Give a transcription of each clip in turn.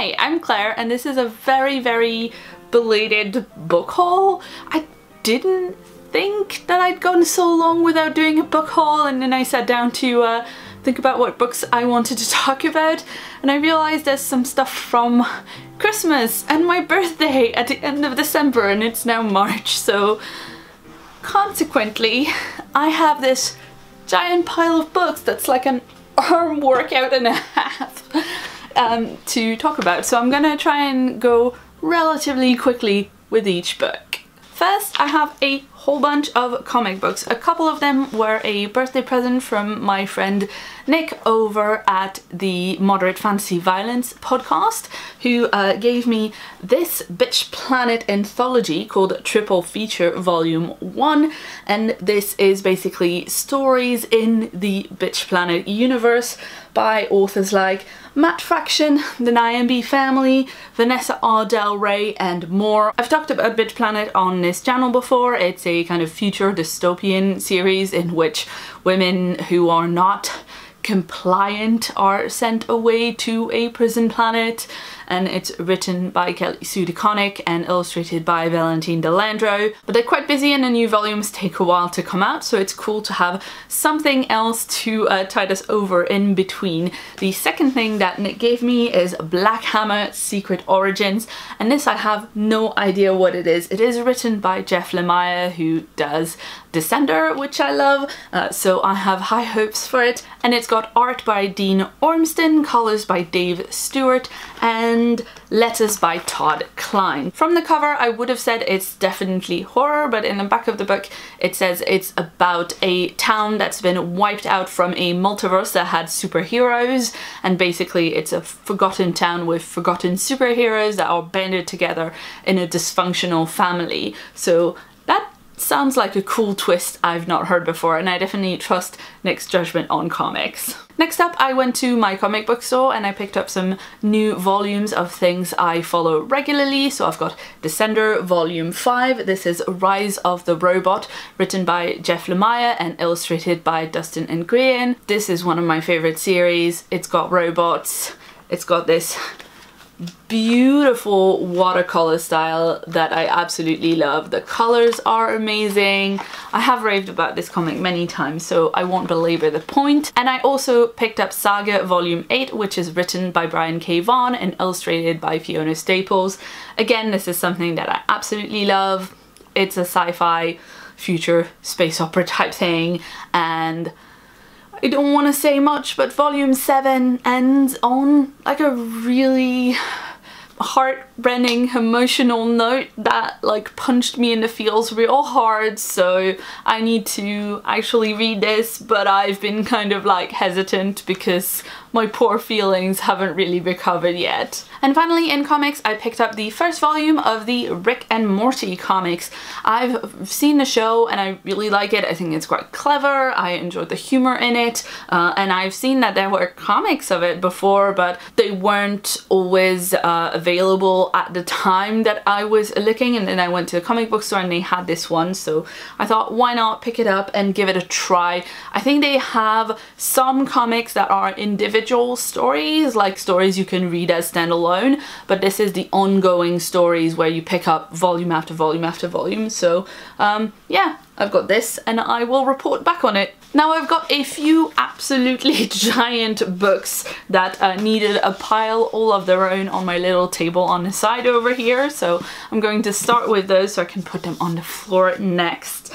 Hi, I'm Claire and this is a very belated book haul. I didn't think that I'd gone so long without doing a book haul, and then I sat down to think about what books I wanted to talk about, and I realized there's some stuff from Christmas and my birthday at the end of December, and it's now March, so consequently I have this giant pile of books that's like an arm workout and a half to talk about. So I'm gonna try and go relatively quickly with each book. First, I have a whole bunch of comic books. A couple of them were a birthday present from my friend Nick over at the Moderate Fantasy Violence podcast, who gave me this Bitch Planet anthology called Triple Feature Volume 1, and this is basically stories in the Bitch Planet universe by authors like Matt Fraction, the Nyambi family, Vanessa R. Del Rey, and more. I've talked about Bitch Planet on this channel before. It's a kind of future dystopian series in which women who are not compliant are sent away to a prison planet, and it's written by Kelly Sue DeConnick and illustrated by Valentine Delandro. But they're quite busy and the new volumes take a while to come out, so it's cool to have something else to tide us over in between. The second thing that Nick gave me is Black Hammer Secret Origins, and this I have no idea what it is. It is written by Jeff Lemire, who does Descender, which I love, so I have high hopes for it. And it's got art by Dean Ormston, colors by Dave Stewart, and letters by Todd Klein. From the cover I would have said it's definitely horror, but in the back of the book it says it's about a town that's been wiped out from a multiverse that had superheroes, and basically it's a forgotten town with forgotten superheroes that are banded together in a dysfunctional family. So that sounds like a cool twist I've not heard before, and I definitely trust Nick's judgment on comics. Next up, I went to my comic book store and I picked up some new volumes of things I follow regularly. So I've got Descender Volume 5. This is Rise of the Robot, written by Jeff Lemire and illustrated by Dustin and Grian. This is one of my favorite series. It's got robots. It's got this beautiful watercolor style that I absolutely love. The colors are amazing. I have raved about this comic many times, so I won't belabor the point. And I also picked up Saga Volume 8, which is written by Brian K. Vaughan and illustrated by Fiona Staples. Again, this is something that I absolutely love. It's a sci-fi future space opera type thing, and I don't want to say much, but Volume 7 ends on like a really heart-rending emotional note that like punched me in the feels real hard, so I need to actually read this, but I've been kind of like hesitant because my poor feelings haven't really recovered yet. And finally, in comics, I picked up the first volume of the Rick and Morty comics. I've seen the show and I really like it. I think it's quite clever. I enjoyed the humor in it, and I've seen that there were comics of it before, but they weren't always available at the time that I was looking, and then I went to a comic book store and they had this one, so I thought why not pick it up and give it a try. I think they have some comics that are individual stories, like stories you can read as standalone, but this is the ongoing stories where you pick up volume after volume after volume. So yeah, I've got this and I will report back on it. Now I've got a few absolutely giant books that needed a pile all of their own on my little table on the side over here, so I'm going to start with those so I can put them on the floor next.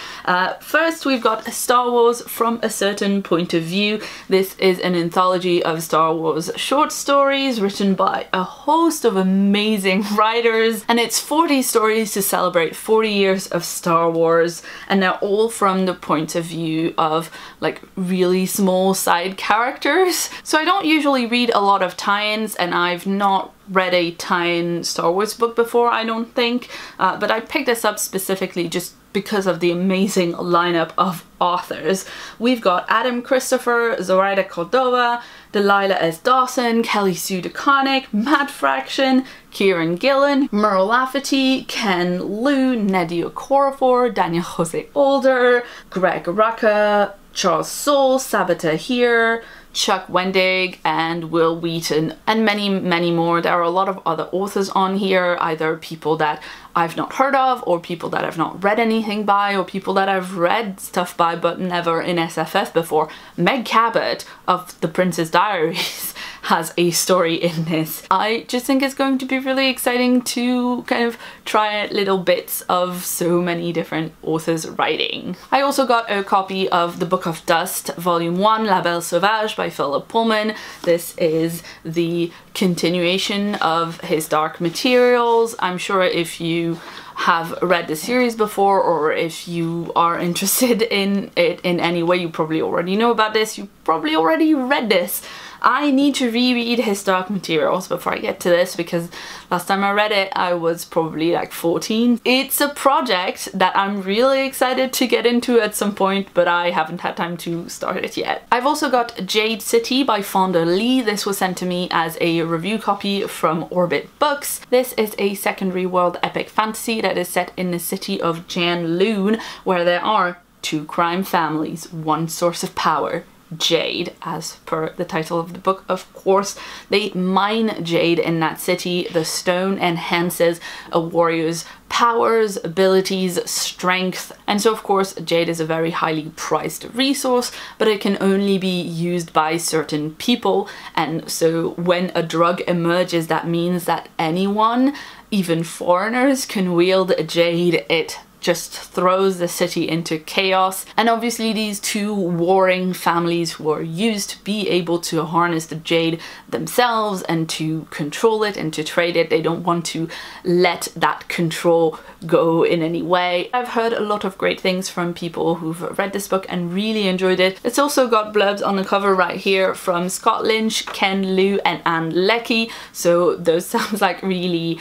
First, we've got Star Wars from a Certain Point of View. This is an anthology of Star Wars short stories written by a host of amazing writers, and it's 40 stories to celebrate 40 years of Star Wars, and they're all from the point of view of like really small side characters. So I don't usually read a lot of tie-ins, and I've not read a tie-in Star Wars book before, I don't think, but I picked this up specifically just because of the amazing lineup of authors. We've got Adam Christopher, Zoraida Cordova, Delilah S. Dawson, Kelly Sue DeConnick, Matt Fraction, Kieran Gillen, Merle Lafferty, Ken Liu, Nnedi Okorafor, Daniel Jose Older, Greg Rucka, Charles Soule, Sabata Here, Chuck Wendig and Will Wheaton, and many more. There are a lot of other authors on here, either people that I've not heard of, or people that I've not read anything by, or people that I've read stuff by but never in SFF before. Meg Cabot of The Princess Diaries has a story in this. I just think it's going to be really exciting to kind of try little bits of so many different authors' writing. I also got a copy of The Book of Dust, Volume 1, La Belle Sauvage by Philip Pullman. This is the continuation of his Dark Materials. I'm sure if you have read the series before, or if you are interested in it in any way, you probably already know about this, you probably already read this. I need to reread his Dark Materials before I get to this, because last time I read it I was probably like 14. It's a project that I'm really excited to get into at some point, but I haven't had time to start it yet. I've also got Jade City by Fonda Lee. This was sent to me as a review copy from Orbit Books. This is a secondary world epic fantasy that is set in the city of Janloon, where there are 2 crime families, one source of power, jade, as per the title of the book. Of course, they mine jade in that city. The stone enhances a warrior's powers, abilities, strength, and so of course jade is a very highly prized resource, but it can only be used by certain people, and so when a drug emerges that means that anyone, even foreigners, can wield jade. It just throws the city into chaos. And obviously these 2 warring families who are used to be able to harness the jade themselves and to control it and to trade it, they don't want to let that control go in any way. I've heard a lot of great things from people who've read this book and really enjoyed it. It's also got blurbs on the cover right here from Scott Lynch, Ken Liu and Anne Leckie, so those sounds like really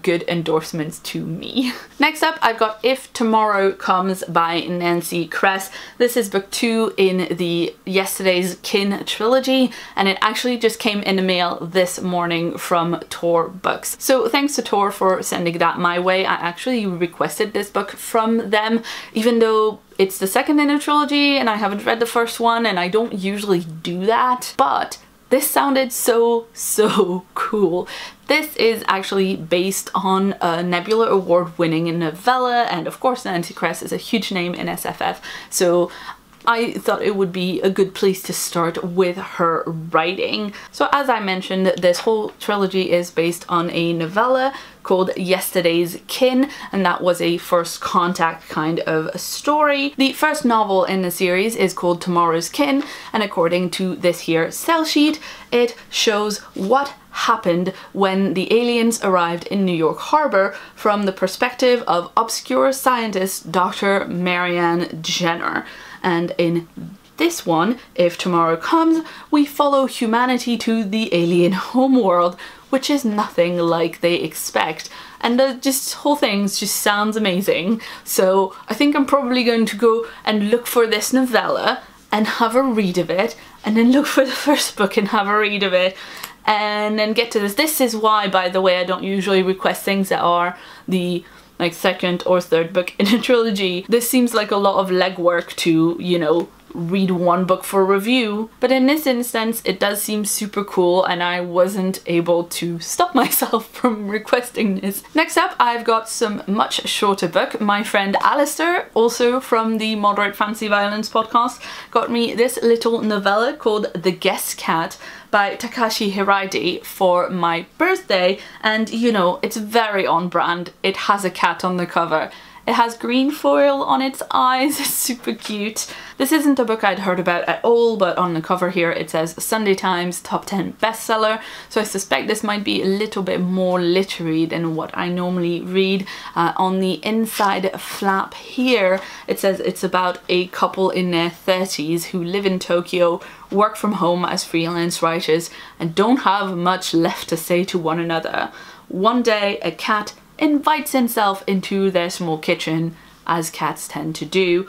good endorsements to me. Next up I've got If Tomorrow Comes by Nancy Kress. This is book 2 in the Yesterday's Kin trilogy, and it actually just came in the mail this morning from Tor Books. So thanks to Tor for sending that my way. I actually requested this book from them, even though it's the second in a trilogy and I haven't read the first one, and I don't usually do that, but this sounded so cool. This is actually based on a Nebula Award-winning novella, and of course Nancy Kress is a huge name in SFF, so I thought it would be a good place to start with her writing. So as I mentioned, this whole trilogy is based on a novella called Yesterday's Kin, and that was a first contact kind of a story. The first novel in the series is called Tomorrow's Kin, and according to this here cell sheet, it shows what happened when the aliens arrived in New York Harbor from the perspective of obscure scientist Dr. Marianne Jenner. And in this one, If Tomorrow Comes, we follow humanity to the alien homeworld, which is nothing like they expect. And the whole thing just sounds amazing. So I think I'm probably going to go and look for this novella and have a read of it, and then look for the first book and have a read of it, and then get to this. This is why, by the way, I don't usually request things that are the second or third book in a trilogy. This seems like a lot of legwork to, you know, read one book for review, but in this instance it does seem super cool and I wasn't able to stop myself from requesting this. Next up I've got some much shorter book. My friend Alistair, also from the Moderate Fantasy Violence podcast, got me this little novella called The Guest Cat by Takashi Hiraishi for my birthday, and you know, it's very on brand. It has a cat on the cover. It has green foil on its eyes, it's super cute. This isn't a book I'd heard about at all, but on the cover here it says Sunday Times Top 10 Bestseller, so I suspect this might be a little bit more literary than what I normally read. On the inside flap here it says it's about a couple in their 30s who live in Tokyo, work from home as freelance writers, and don't have much left to say to one another. One day a cat invites himself into their small kitchen, as cats tend to do.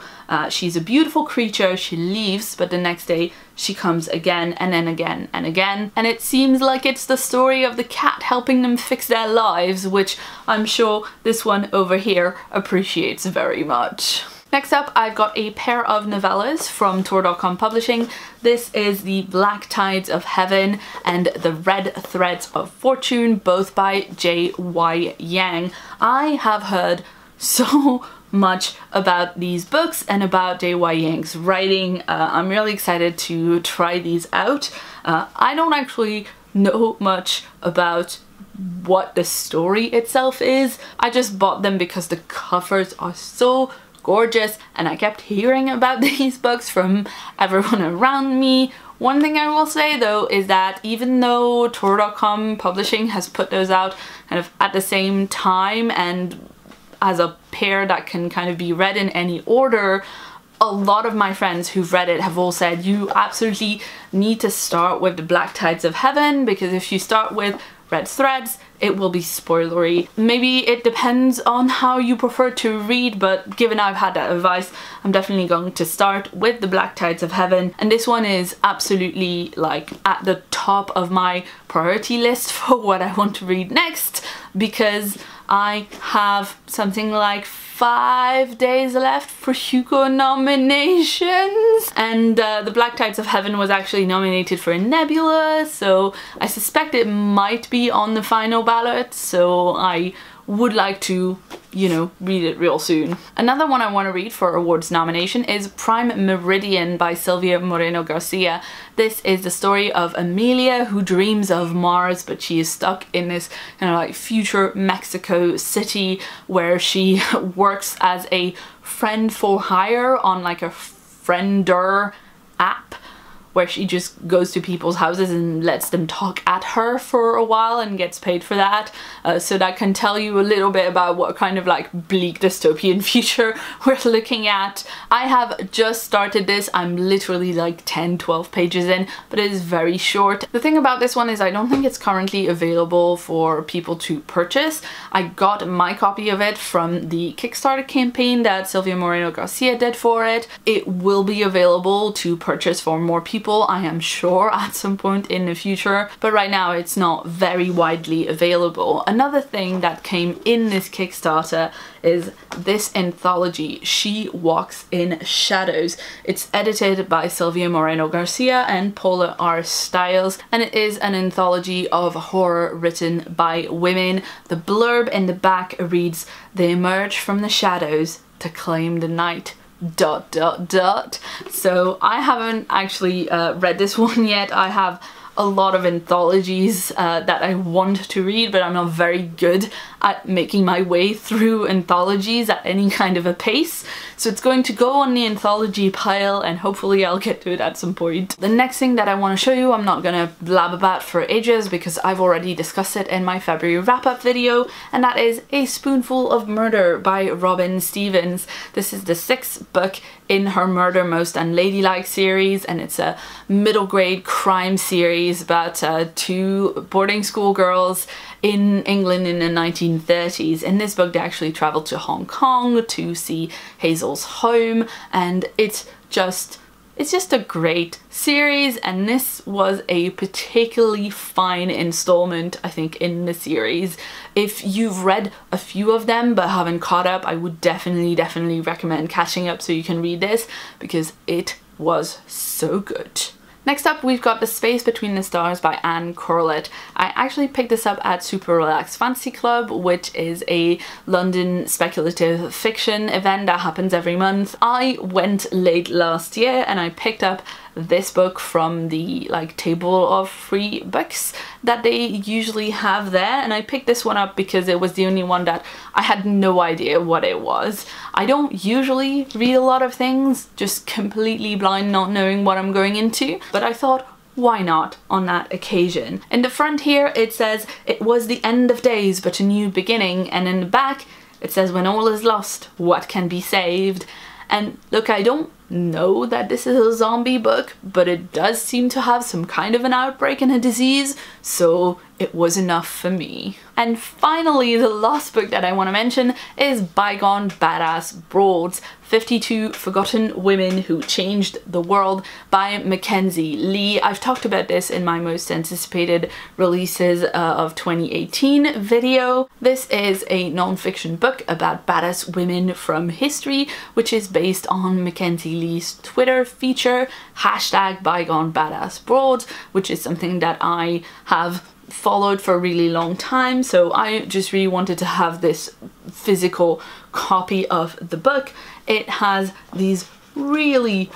She's a beautiful creature, she leaves, but the next day she comes again and then again and again, and it seems like it's the story of the cat helping them fix their lives, which I'm sure this one over here appreciates very much. Next up, I've got a pair of novellas from Tor.com Publishing. This is The Black Tides of Heaven and The Red Threads of Fortune, both by J.Y. Yang. I have heard so much about these books and about J.Y. Yang's writing. I'm really excited to try these out. I don't actually know much about what the story itself is. I just bought them because the covers are so gorgeous and I kept hearing about these books from everyone around me. One thing I will say though is that even though Tor.com Publishing has put those out kind of at the same time and as a pair that can kind of be read in any order, a lot of my friends who've read it have all said you absolutely need to start with The Black Tides of Heaven, because if you start with Red Threads, it will be spoilery. Maybe it depends on how you prefer to read, but given I've had that advice, I'm definitely going to start with The Black Tides of Heaven. And this one is absolutely like at the top of my priority list for what I want to read next, because I have something like 5 days left for Hugo nominations, and The Black Tides of Heaven was actually nominated for a Nebula, so I suspect it might be on the final ballot, so I would like to, you know, read it real soon. Another one I want to read for awards nomination is Prime Meridian by Silvia Moreno Garcia. This is the story of Amelia, who dreams of Mars, but she is stuck in this kind of like future Mexico City where she works as a friend for hire on like a Friender app, where she just goes to people's houses and lets them talk at her for a while and gets paid for that. So that can tell you a little bit about what kind of like bleak dystopian future we're looking at. I have just started this. I'm literally like 10-12 pages in, but it is very short. The thing about this one is I don't think it's currently available for people to purchase. I got my copy of it from the Kickstarter campaign that Silvia Moreno Garcia did for it. It will be available to purchase for more people, I am sure, at some point in the future, but right now it's not very widely available. Another thing that came in this Kickstarter is this anthology, She Walks in Shadows. It's edited by Silvia Moreno Garcia and Paula R. Stiles, and it is an anthology of horror written by women. The blurb in the back reads, "They emerge from the shadows to claim the night. ... So I haven't actually read this one yet. I have a lot of anthologies that I want to read, but I'm not very good at making my way through anthologies at any kind of a pace. So it's going to go on the anthology pile and hopefully I'll get to it at some point. The next thing that I want to show you, I'm not gonna blab about for ages because I've already discussed it in my February wrap-up video, and that is A Spoonful of Murder by Robin Stevens. This is the 6th book in her Murder Most Unladylike series, and it's a middle grade crime series about 2 boarding school girls in England in the 1930s. In this book they actually traveled to Hong Kong to see Hazel's home, and it's just a great series, and this was a particularly fine installment, I think, in the series. If you've read a few of them but haven't caught up, I would definitely recommend catching up so you can read this, because it was so good. Next up, we've got The Space Between the Stars by Anne Corlett. I actually picked this up at Super Relaxed Fantasy Club, which is a London speculative fiction event that happens every month. I went late last year and I picked up this book from the like table of free books that they usually have there, and I picked this one up because it was the only one that I had no idea what it was. I don't usually read a lot of things just completely blind, not knowing what I'm going into, but I thought, why not on that occasion? In the front here it says, "It was the end of days but a new beginning," and in the back it says, "When all is lost, what can be saved?" And look, I don't know that this is a zombie book, but it does seem to have some kind of an outbreak and a disease, so it was enough for me. And finally, the last book that I want to mention is Bygone Badass Broads, 52 Forgotten Women Who Changed the World by Mackenzie Lee. I've talked about this in my most anticipated releases of 2018 video. This is a non-fiction book about badass women from history, which is based on Mackenzie Lee's Twitter feature, #BygoneBadassBroads, which is something that I have followed for a really long time, so I just really wanted to have this physical copy of the book. It has these really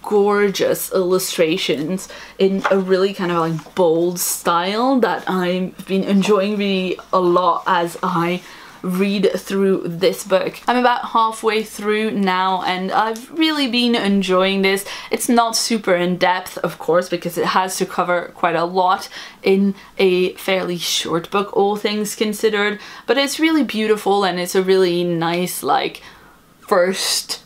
gorgeous illustrations in a really kind of like bold style that I've been enjoying really a lot as I read through this book. I'm about halfway through now and I've really been enjoying this. It's not super in-depth, of course, because it has to cover quite a lot in a fairly short book, all things considered, but it's really beautiful and it's a really nice like first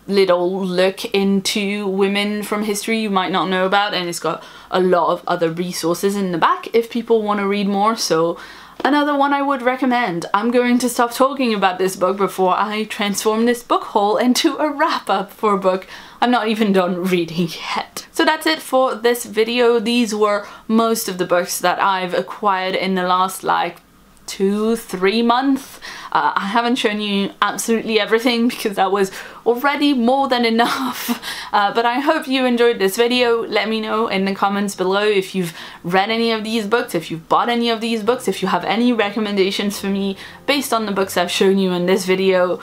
little look into women from history you might not know about, and it's got a lot of other resources in the back if people want to read more, so another one I would recommend. I'm going to stop talking about this book before I transform this book haul into a wrap-up for a book I'm not even done reading yet. So that's it for this video. These were most of the books that I've acquired in the last like 2-3 months. I haven't shown you absolutely everything because that was already more than enough, but I hope you enjoyed this video. Let me know in the comments below if you've read any of these books, if you've bought any of these books, if you have any recommendations for me based on the books I've shown you in this video.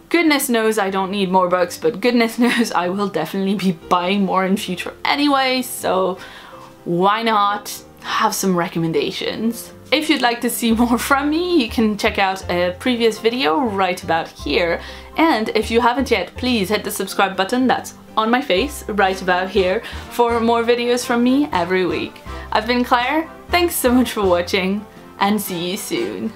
Goodness knows I don't need more books, but goodness knows I will definitely be buying more in future anyway, so why not have some recommendations? If you'd like to see more from me, you can check out a previous video right about here. And if you haven't yet, please hit the subscribe button that's on my face right about here for more videos from me every week. I've been Claire, thanks so much for watching, and see you soon.